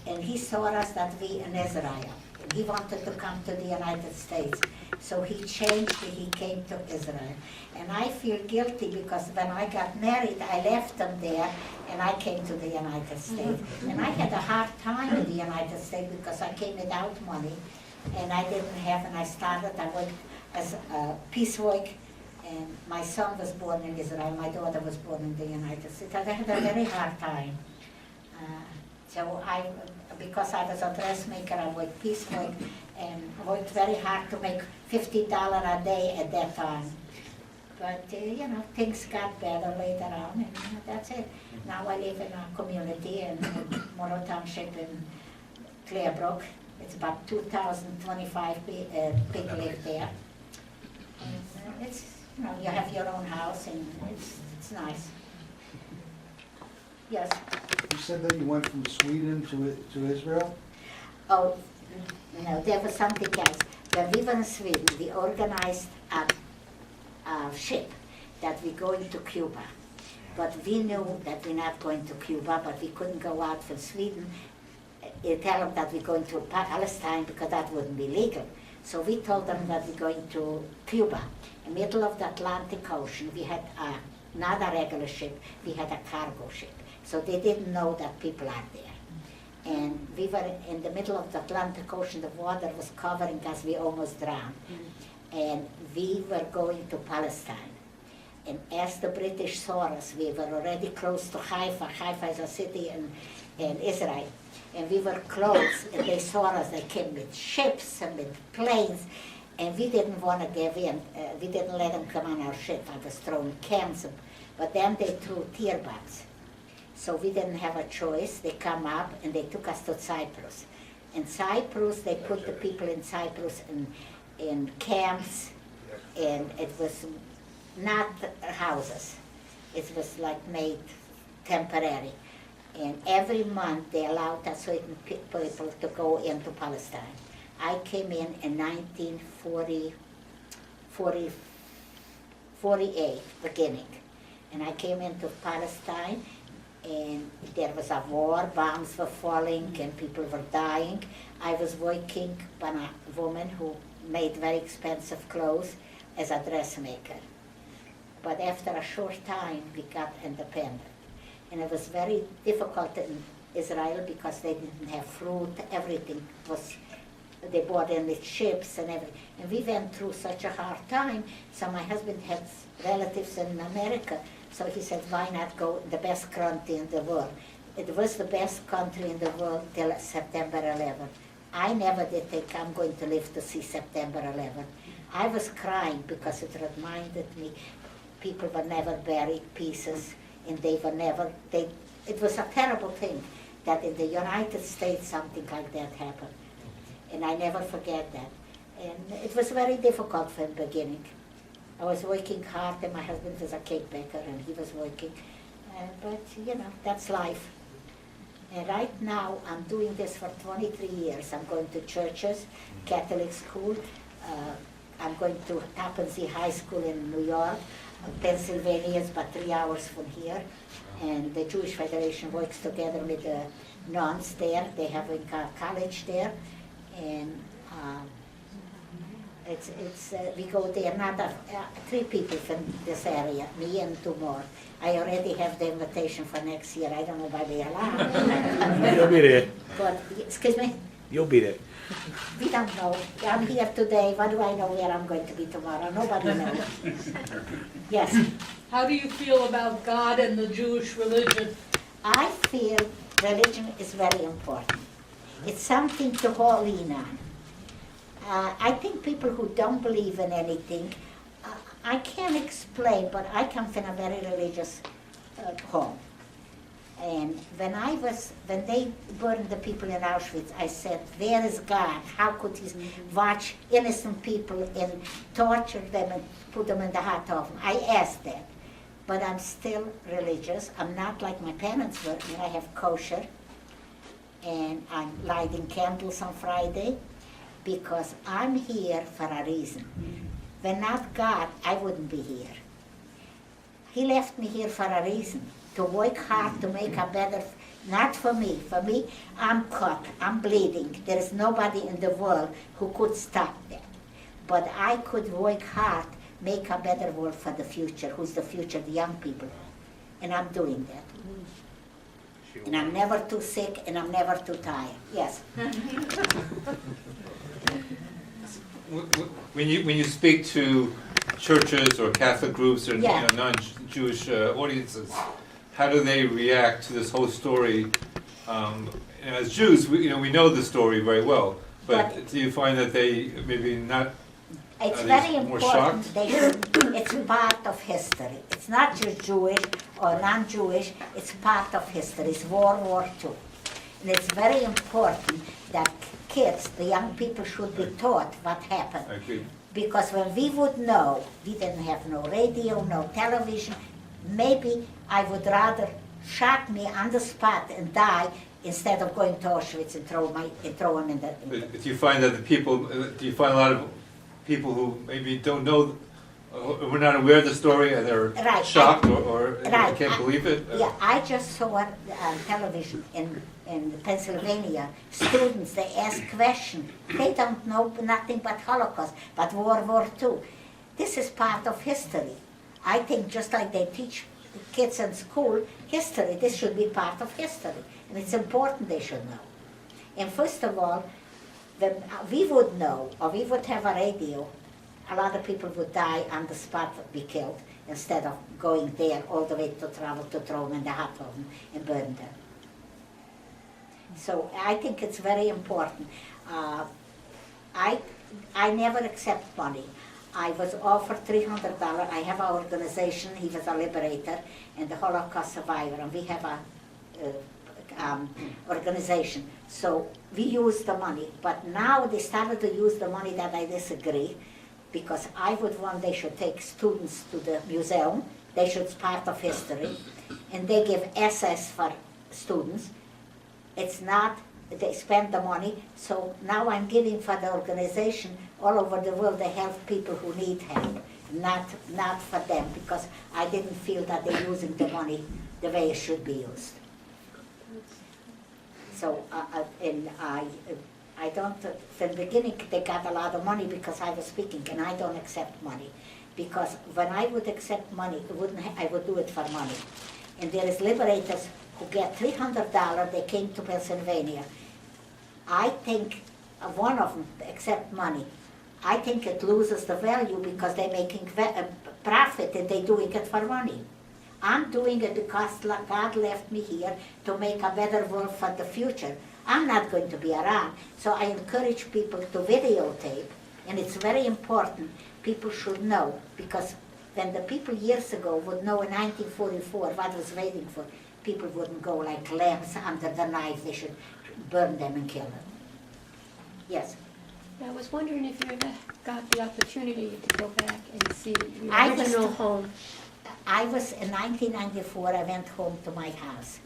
And he saw us that we in Israel. And he wanted to come to the United States. So he changed, he came to Israel. And I feel guilty because when I got married, I left them there and I came to the United States. And I had a hard time in the United States because I came without money and I didn't have, and I worked as a piecework. And my son was born in Israel, my daughter was born in the United States. I had a very hard time. Because I was a dressmaker, I worked piecework and worked very hard to make $50 a day at that time. But, things got better later on, and that's it. Now I live in a community in Morrow Township in Clearbrook. It's about 2,025 people live there. And it's, you have your own house, and it's nice. Yes? You said that you went from Sweden to Israel? Oh, no, there was something else. When we were in Sweden, we organized a ship that we're going to Cuba. But we knew that we're not going to Cuba, but we couldn't go out from Sweden and tell them that we're going to Palestine because that wouldn't be legal. So we told them that we're going to Cuba. In the middle of the Atlantic Ocean, we had not a regular ship, we had a cargo ship. So they didn't know that people are there. And we were in the middle of the Atlantic Ocean, the water was covering us, we almost drowned. And we were going to Palestine. And as the British saw us, we were already close to Haifa. Haifa is a city in Israel. And we were close, and they saw us, they came with ships and with planes. And we didn't want to give in. We didn't let them come on our ship. I was throwing cans, but then they threw tear bombs. So we didn't have a choice. They come up and they took us to Cyprus. In Cyprus, they put the people in Cyprus in camps, and it was not houses. It was like made temporary. And every month they allowed a certain people to go into Palestine. I came in 1948, beginning. And I came into Palestine, and there was a war, bombs were falling, and people were dying. I was working by a woman who made very expensive clothes as a dressmaker. But after a short time, we got independent. And it was very difficult in Israel because they didn't have fruit, everything was, they bought in with ships and everything. And we went through such a hard time, so my husband had relatives in America, so he said, why not go the best country in the world? It was the best country in the world till September 11. I never did think I'm going to live to see September 11. I was crying because it reminded me people were never buried pieces, and they were never, it was a terrible thing that in the United States something like that happened. And I never forget that. And it was very difficult from the beginning. I was working hard, and my husband was a cake baker, and he was working. But, that's life. And right now, I'm doing this for 23 years. I'm going to churches, Catholic school. I'm going to Tappan Zee High School in New York. Pennsylvania is about 3 hours from here. And the Jewish Federation works together with the nuns there. They have a college there. And We go there, another 3 people from this area, me and 2 more. I already have the invitation for next year. I don't know why they allow. You'll be there. But, excuse me? You'll be there. We don't know. I'm here today. What do I know where I'm going to be tomorrow? Nobody knows. Yes. How do you feel about God and the Jewish religion? I feel religion is very important. It's something to hold in on. I think people who don't believe in anything, I can't explain, but I come from a very religious home. And when they burned the people in Auschwitz, I said, where is God? How could he watch innocent people and torture them and put them in the hot oven? I asked that. But I'm still religious. I'm not like my parents were. I have kosher. And I'm lighting candles on Friday because I'm here for a reason. When not God, I wouldn't be here. He left me here for a reason, to work hard to make a better, not for me. For me, I'm cut, I'm bleeding. There is nobody in the world who could stop that. But I could work hard, make a better world for the future. Who's the future? The young people. And I'm doing that. And I'm never too sick, and I'm never too tired. Yes. When you speak to churches or Catholic groups or Yeah. non-Jewish audiences, how do they react to this whole story? And as Jews, we know the story very well, but do you find that they maybe not? It's Are they very more important. shocked? It's part of history. It's not just Jewish or non-Jewish. It's part of history. It's World War II. And it's very important that kids, the young people, should be taught what happened. I agree. Because when we would know, we didn't have no radio, no television, maybe I would rather shock me on the spot and die instead of going to Auschwitz and throw them in the... But do you find that do you find a lot of people who maybe don't know, were not aware of the story and they're Right. shocked or Right. can't believe it? Yeah, I just saw on television in Pennsylvania, students, they ask questions. They don't know nothing but Holocaust, but World War II. This is part of history. I think just like they teach kids in school history, this should be part of history. And it's important they should know. And first of all, when we would know, or we would have a radio, a lot of people would die on the spot, be killed, instead of going there all the way to travel to throw them in the hot oven and burn them. So I think it's very important. I never accept money. I was offered $300. I have an organization. He was a liberator and a Holocaust survivor, and we have a organization. So we use the money, but now they started to use the money that I disagree, because I would want they should take students to the museum. They should be part of history, and they give SS for students. It's not, they spend the money, so now I'm giving for the organization all over the world. They help people who need help, not for them, because I didn't feel that they're using the money the way it should be used. So, and I don't, from the beginning they got a lot of money because I was speaking, and I don't accept money. Because when I would accept money, I would do it for money. And there is liberators who get $300, they came to Pennsylvania. I think one of them accept money. I think it loses the value because they're making profit and they're doing it for money. I'm doing it because God left me here to make a better world for the future. I'm not going to be around, so I encourage people to videotape, and it's very important. People should know, because when the people years ago would know in 1944 what was waiting for, people wouldn't go like lambs under the knife. They should burn them and kill them. Yes? I was wondering if you ever got the opportunity to go back and see your I was original to- home. I was, in 1994, I went home to my house,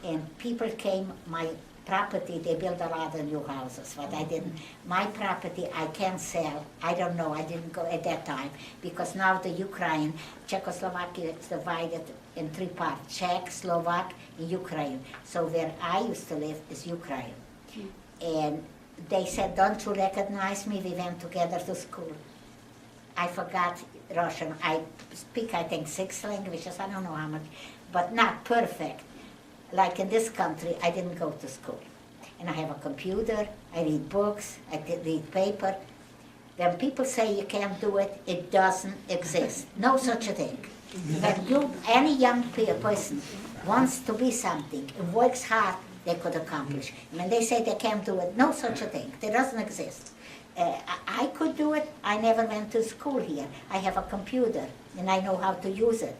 and people came, my property, they built a lot of new houses, but I didn't. My property I can't sell. I don't know, I didn't go at that time, because now the Ukraine, Czechoslovakia is divided in 3 parts, Czech, Slovak, and Ukraine. So where I used to live is Ukraine. And they said, don't you recognize me? We went together to school. I forgot Russian. I speak, I think, 6 languages, I don't know how much, but not perfect. Like in this country, I didn't go to school. And I have a computer, I read books, I read paper. When people say you can't do it, it doesn't exist. No such a thing. When any young person wants to be something and works hard, they could accomplish. When they say they can't do it, no such a thing. It doesn't exist. I could do it. I never went to school here. I have a computer, and I know how to use it.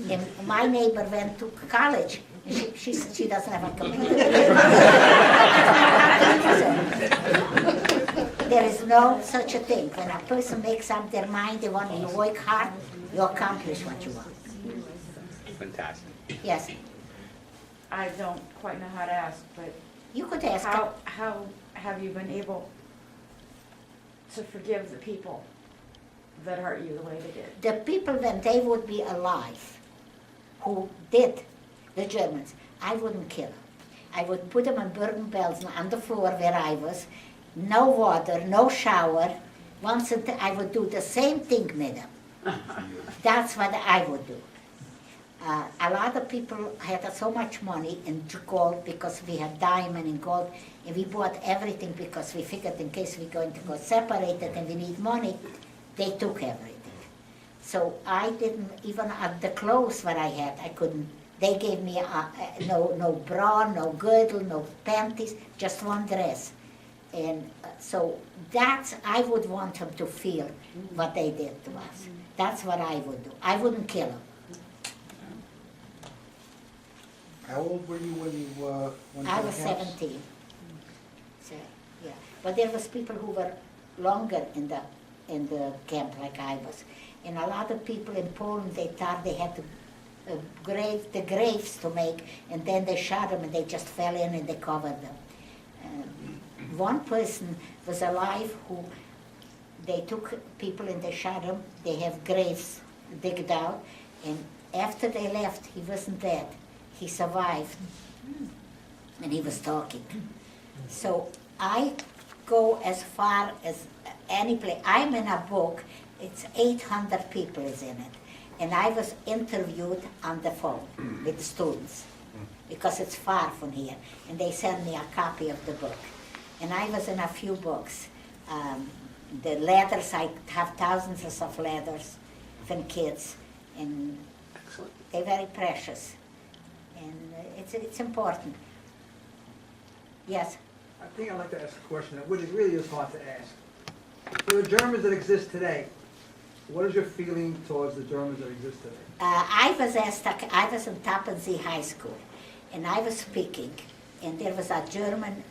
And my neighbor went to college, and she doesn't have a computer. There is no such a thing. When a person makes up their mind, they want to work hard, you accomplish what you want. Fantastic. Yes, I don't quite know how to ask, but you could ask. how have you been able to forgive the people that hurt you the way they did? The people, when they would be alive, who did, the Germans, I wouldn't kill them. I would put them in Bergen-Belsen on the floor where I was, no water, no shower. Once I would do the same thing with them. That's what I would do. A lot of people had so much money in gold because we had diamond and gold, and we bought everything because we figured in case we're going to go separated and we need money, they took everything. So I didn't, even the clothes that I had, I couldn't. They gave me no bra, no girdle, no panties, just one dress. And so that's, I would want them to feel what they did to us. That's what I would do. I wouldn't kill them. How old were you when you went to I the was camps? 17. So, yeah. But there was people who were longer in the camp like I was. And a lot of people in Poland, they thought they had to the graves to make, and then they shot them and they just fell in and they covered them. One person was alive who, they took people and they shot them, they have graves digged out, and after they left, he wasn't dead. He survived, and he was talking. So I go as far as any place. I'm in a book, it's 800 people is in it. And I was interviewed on the phone with students, because it's far from here. And they sent me a copy of the book. And I was in a few books. The letters, I have thousands of letters from kids, and they're very precious. And it's important. Yes? I think I'd like to ask a question, which it really is hard to ask. For the Germans that exist today, what is your feeling towards the Germans that exist today? I was in Tapensee High School, and I was speaking, and there was a German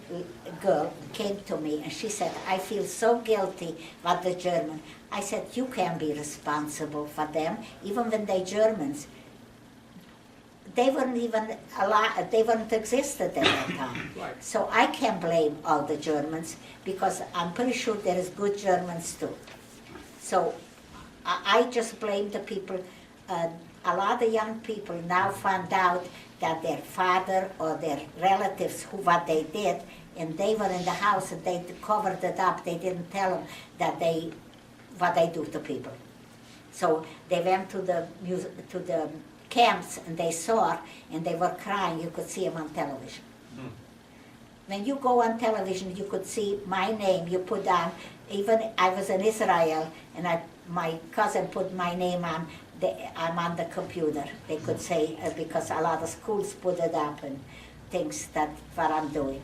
girl came to me, and she said, I feel so guilty about the German. I said, you can't be responsible for them, even when they're Germans. They weren't even alive, they weren't existed at that time. Right. So I can't blame all the Germans, because I'm pretty sure there is good Germans too. So I just blame the people. A lot of young people now found out that their father or their relatives, what they did, and they were in the house and they covered it up. They didn't tell them that what they do to people. So they went to the camps and they saw, and they were crying. You could see them on television. When you go on television, you could see my name. You put on, even I was in Israel, and my cousin put my name on. I'm on the computer. They could say, because a lot of schools put it up and things that what I'm doing.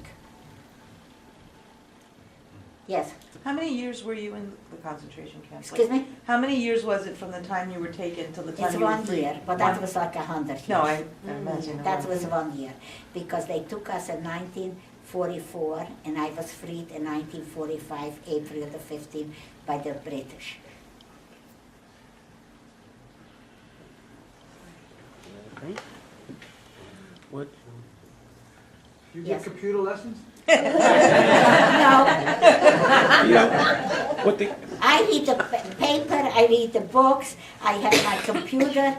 Yes. How many years were you in the concentration camps? Excuse me? How many years was it from the time you were taken till the time It's you were 1 freed? year, but that was like 100 years. No, I imagine. That was 1 year, because they took us in 1944, and I was freed in 1945, April the 15th, by the British. Okay. What? You Yes. get computer lessons? No, What the? I read the paper, I read the books, I have my computer,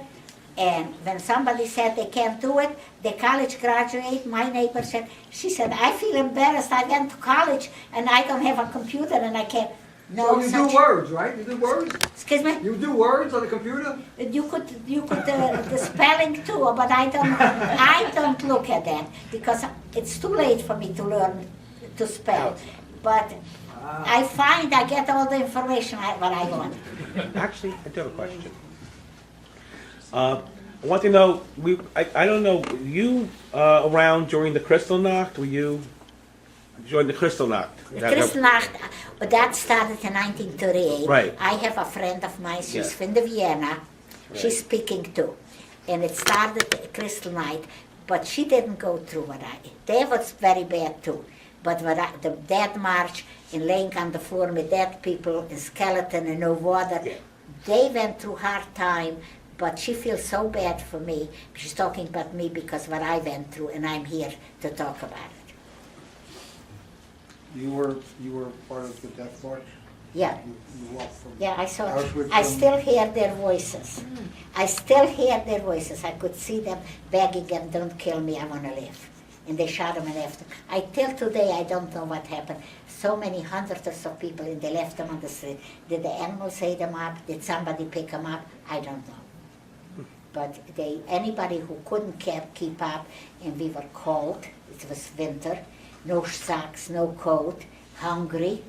And when somebody said they can't do it, the college graduate, my neighbor said, she said, I feel embarrassed, I went to college and I don't have a computer and I can't. No, So you such- do words, right? You do words? Excuse me? You do words on the computer? You could the spelling too, but I don't look at that because it's too late for me to learn to spell. But I find I get all the information what I want. Actually, I do have a question. I want to know, I don't know, were you around during the Kristallnacht? Were you during the Kristallnacht? Kristallnacht, that started in 1938. Right. I have a friend of mine, she's Yeah. from Vienna. Right. She's speaking too. And it started Kristallnacht, but she didn't go through what I did. That was very bad too. But the dead march and laying on the floor with dead people and skeleton and no water, Yeah. they went through hard time, but she feels so bad for me. She's talking about me because what I went through, and I'm here to talk about it. You were part of the death march? Yeah. You walked from Yeah, I saw it. Auschwitz I and- still hear their voices. I still hear their voices. I could see them begging them, don't kill me, I want to live. And they shot them and left them. Till today, I don't know what happened. So many hundreds of people, and they left them on the street. Did the animals eat them up? Did somebody pick them up? I don't know. But anybody who couldn't keep up, and we were cold, it was winter, no socks, no coat, hungry,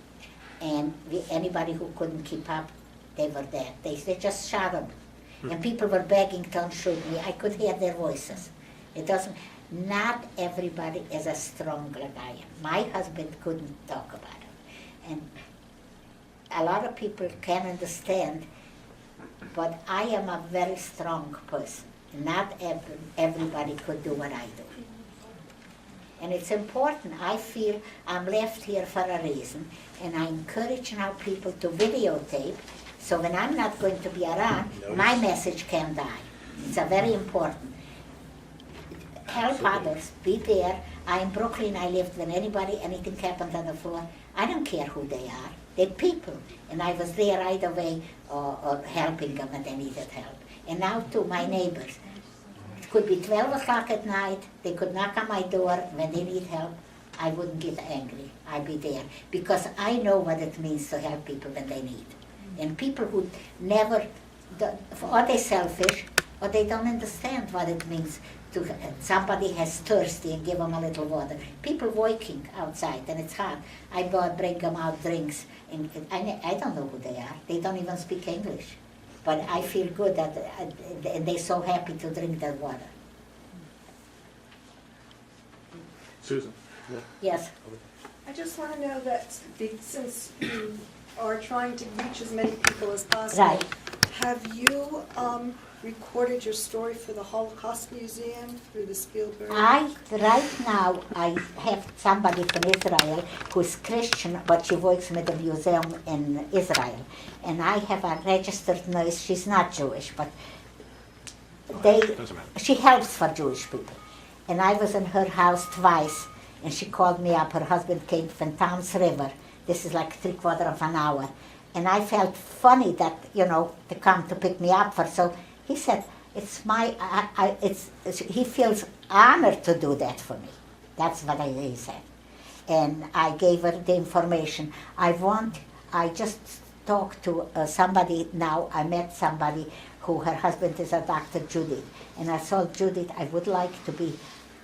and anybody who couldn't keep up, they were dead. They just shot them. And people were begging, don't shoot me. I could hear their voices. It doesn't, not everybody is as strong like I am. My husband couldn't talk about it. And a lot of people can understand, but I am a very strong person. Not everybody could do what I do. And it's important. I feel I'm left here for a reason, and I encourage now people to videotape, so when I'm not going to be around, my message can die. It's a very important. Help others, be there. In Brooklyn, I lived when anything happened on the floor, I don't care who they are. They're people. And I was there right away or helping them when they needed help. And now too, my neighbors. It could be 12 o'clock at night, they could knock on my door when they need help. I wouldn't get angry, I'd be there. Because I know what it means to help people when they need. And people who never, or they're selfish, or they don't understand what it means to somebody has thirsty and give them a little water. People working outside and it's hot. I bring them out drinks, and I don't know who they are. They don't even speak English. But I feel good that and they're so happy to drink that water. Susan? Yes. I just want to know that since you are trying to reach as many people as possible, Right. have you recorded your story for the Holocaust Museum through the Spielberg? Right now, I have somebody from Israel who is Christian, but she works with the museum in Israel. And I have a registered nurse, she's not Jewish, but Doesn't matter. she helps for Jewish people. And I was in her house twice, and she called me up. Her husband came from Towns River. This is like 3/4 of an hour. And I felt funny that, to come to pick me up for, so he said, he feels honored to do that for me. That's what he said. And I gave her the information. I just talked to somebody now. I met somebody who her husband is a Dr. Judith. And I told Judith I would like to be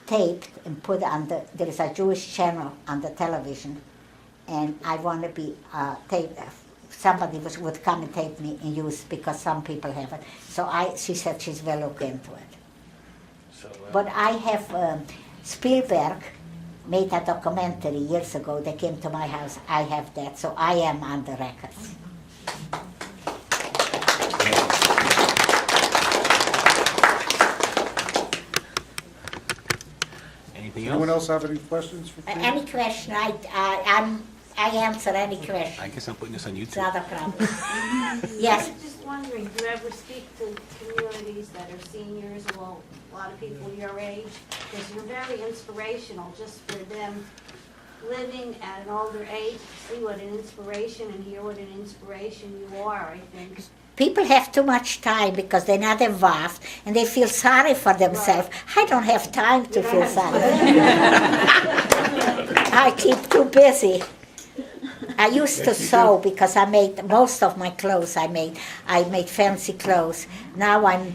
taped and put on there is a Jewish channel on the television. And I want to be taped. Somebody would come and tape me and use because some people have it. So she said she's well look into it. But I have Spielberg made a documentary years ago. They came to my house. I have that, so I am on the records. Anything else? Anyone else have any questions for Frida? Any question, I answer any question. I guess I'm putting this on It's YouTube. not a problem. Yes. I'm just wondering, do you ever speak to communities that are seniors, well, a lot of people your age? Because you're very inspirational just for them living at an older age, see what an inspiration and hear what an inspiration you are, I think. People have too much time because they're not involved and they feel sorry for themselves. I don't have time to feel sorry. I keep too busy. I used to sew because I made most of my clothes. I made fancy clothes. Now I'm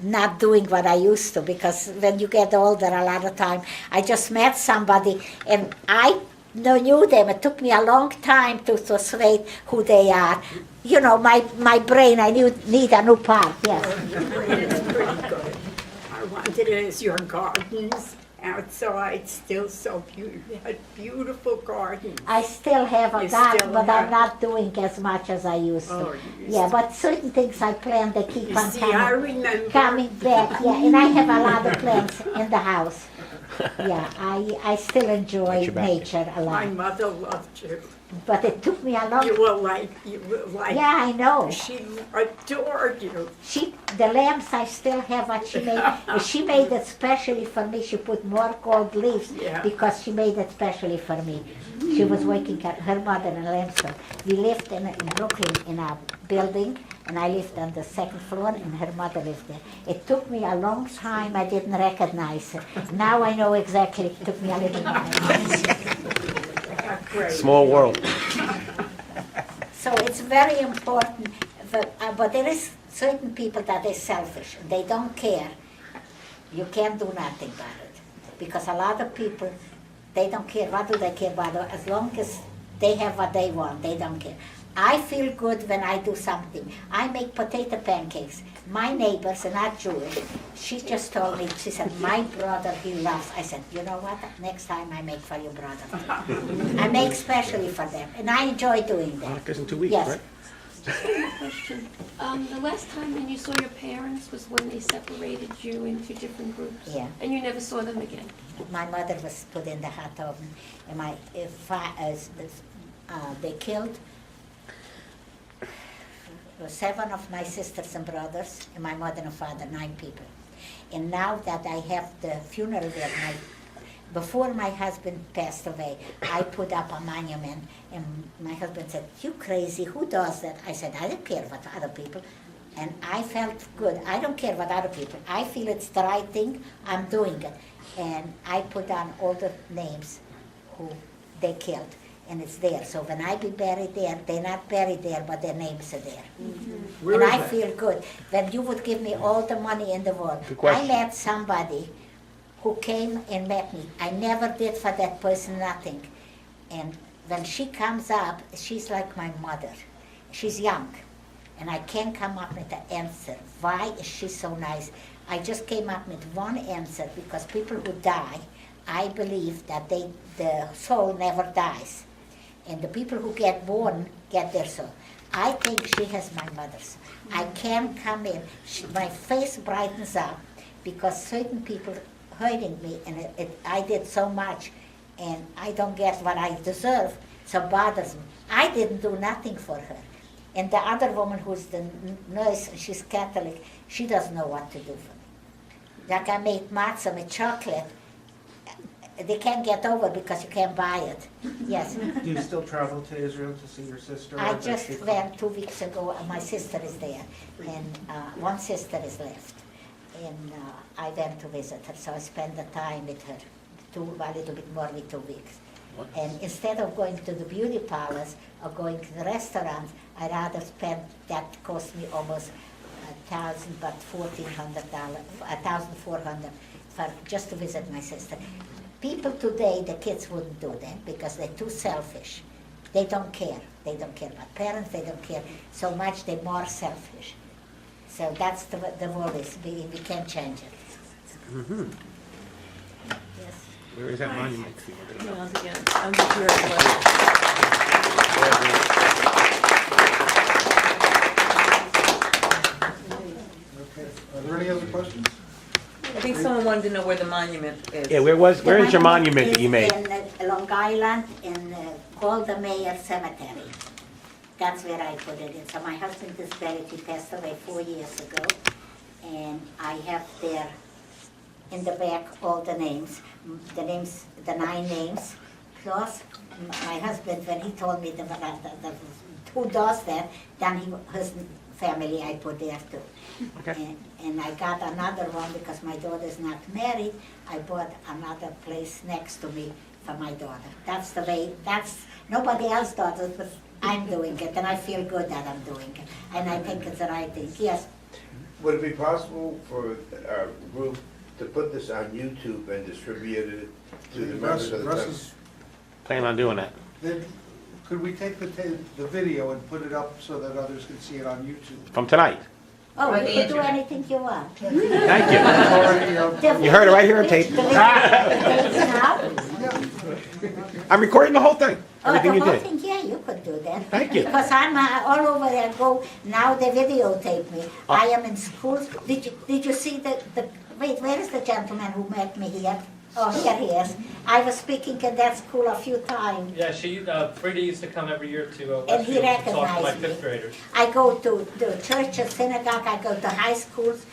not doing what I used to because when you get older, a lot of time. I just met somebody and I knew them. It took me a long time to persuade who they are. You know, my brain, I need a new part, yes. It's pretty good. I wanted is your gardens outside still so beautiful. You had beautiful gardens. I still have a You garden, still but I'm have- not doing as much as I used to. Oh, you used Yeah, to. but certain things I plan, they keep You on see, I coming, remember. coming back. Yeah, and I have a lot of plants in the house. Yeah, I still enjoy your back. nature a My lot. mother loved you. But it took me a long You were like, Yeah, I know. she adored you. The lamps, I still have what she made. She made it specially for me. She put more gold leaves Yeah. because she made it specially for me. She was working at her mother in Lamston. We lived in Brooklyn in a building, and I lived on the second floor, and her mother lived there. It took me a long time. I didn't recognize her. Now I know exactly. It took me a little while. Great. Small world. So it's very important, but there is certain people that are selfish. They don't care. You can't do nothing about it. Because a lot of people, they don't care. What do they care about? As long as they have what they want, they don't care. I feel good when I do something. I make potato pancakes. My neighbors are not Jewish. She just told me, she said, my brother, he loves. I said, you know what? Next time I make for your brother. I make specially for them. And I enjoy doing that. Hanukkah's in 2 weeks, Yes. right? Question. The last time when you saw your parents was when they separated you into different groups? Yeah. And you never saw them again? My mother was put in the hot oven, and they killed 7 of my sisters and brothers, and my mother and father, 9 people. And now that I have the funeral there, before my husband passed away, I put up a monument, and my husband said, you crazy, who does that? I said, I don't care what other people. And I felt good. I don't care what other people. I feel it's the right thing, I'm doing it. And I put down all the names who they killed, and it's there. So when I be buried there, they're not buried there, but their names are there. Where And is I that? feel good. When you would give me all the money in the world, Good I question. met somebody who came and met me. I never did for that person nothing. And when she comes up, she's like my mother. She's young. And I can't come up with an answer. Why is she so nice? I just came up with one answer, because people who die, I believe that the soul never dies. And the people who get born get their soul. I think she has my mother's. I can come in. My face brightens up because certain people hurting me, and I did so much, and I don't get what I deserve, so it bothers me. I didn't do nothing for her. And the other woman who's the nurse, she's Catholic, she doesn't know what to do for me. Like I made matzah with chocolate, they can't get over because you can't buy it. Yes. Do you still travel to Israel to see your sister? I or does just she come? went 2 weeks ago, and my sister is there, and one sister is left. And I went to visit her, so I spent the time with her, a little bit more than 2 weeks. And instead of going to the beauty parlors or going to the restaurants, I'd rather spend, that cost me almost $1,000, but $1,400, $1,400 for just to visit my sister. People today, the kids wouldn't do that because they're too selfish. They don't care. They don't care about parents. They don't care so much. They're more selfish. So that's the world is. We can't change it. Mm-hmm. Yes. Where is that monument? I'm just here as well. Okay, are there any other questions? I think someone wanted to know where the monument is. Yeah, where is your monument that you made? In Long Island, in Golda Meir Cemetery. That's where I put it in. So my husband is buried. He passed away 4 years ago. And I have there in the back all the names, the 9 names. Plus, my husband, when he told me who does that, then his family I put there too. Okay. And I got another one because my daughter's not married. I bought another place next to me for my daughter. That's the way, nobody else does it, but I'm doing it, and I feel good that I'm doing it. And I think it's the right thing. Yes, Would it be possible for our group to put this on YouTube and distribute it to the members of the Russ town? is, Plan on doing that. then, could we take the video and put it up so that others can see it on YouTube? From tonight. oh, you can do anything you want. Thank you. It's already, You heard it right here on tape. The video now? I'm recording the whole thing, everything you Oh, the did. whole thing, yeah, you could do that. Thank you. Because I'm all over there, go, now they videotape me. I am in school. Did you see wait, where is the gentleman who met me here? Oh, here he is. I was speaking in that school a few times. Yeah, Frida used to come every year to And he Westfield to talk to my recognized me. fifth graders. I go to the churches, synagogue, I go to high schools.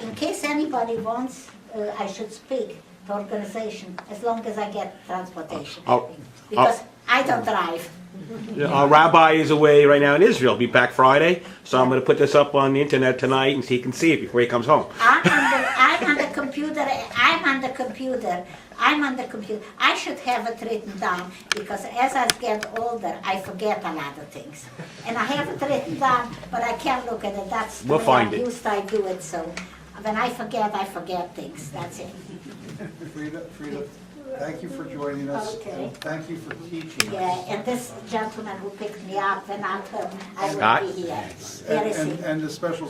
In case anybody wants, I should speak to organization, as long as I get transportation. Because I don't drive. Our rabbi is away right now in Israel. Be back Friday, so I'm going to put this up on the internet tonight, and so he can see it before he comes home. I'm on the computer. I should have it written down because as I get older, I forget a lot of things. And I have it written down, but I can't look at it. That's the We'll way find I'm it. used to. I do it so. When I forget things. That's it. Frida, thank you for joining us. Okay. And thank you for teaching us. Yeah, and this gentleman who picked me up, without him, I Scott? would be here. Where is he? And the special,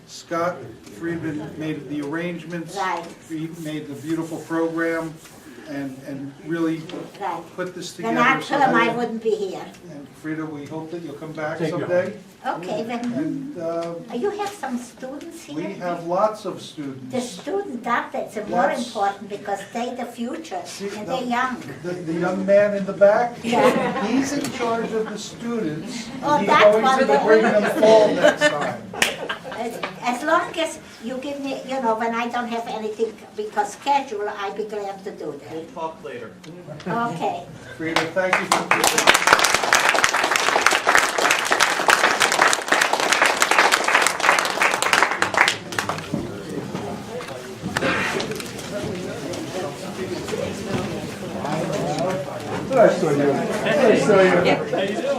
Scott Friedman made the arrangements. Right. He made the beautiful program and really Right. put this together. Without so him, that- I wouldn't be here. And Frida, we hope that you'll come back Thank you. someday. Okay, then. And You have some students here? we have lots of students. The student, that's more That's- important because they're the future and the- they're young. The young man in the back, Yeah. he's in charge of the students. Oh, He's that's going to wonderful. bring them all next time. As long as you give me, when I don't have anything because schedule, I'd be glad to do We'll that. talk later. Okay. Frida, thank you for. I saw you. I saw you.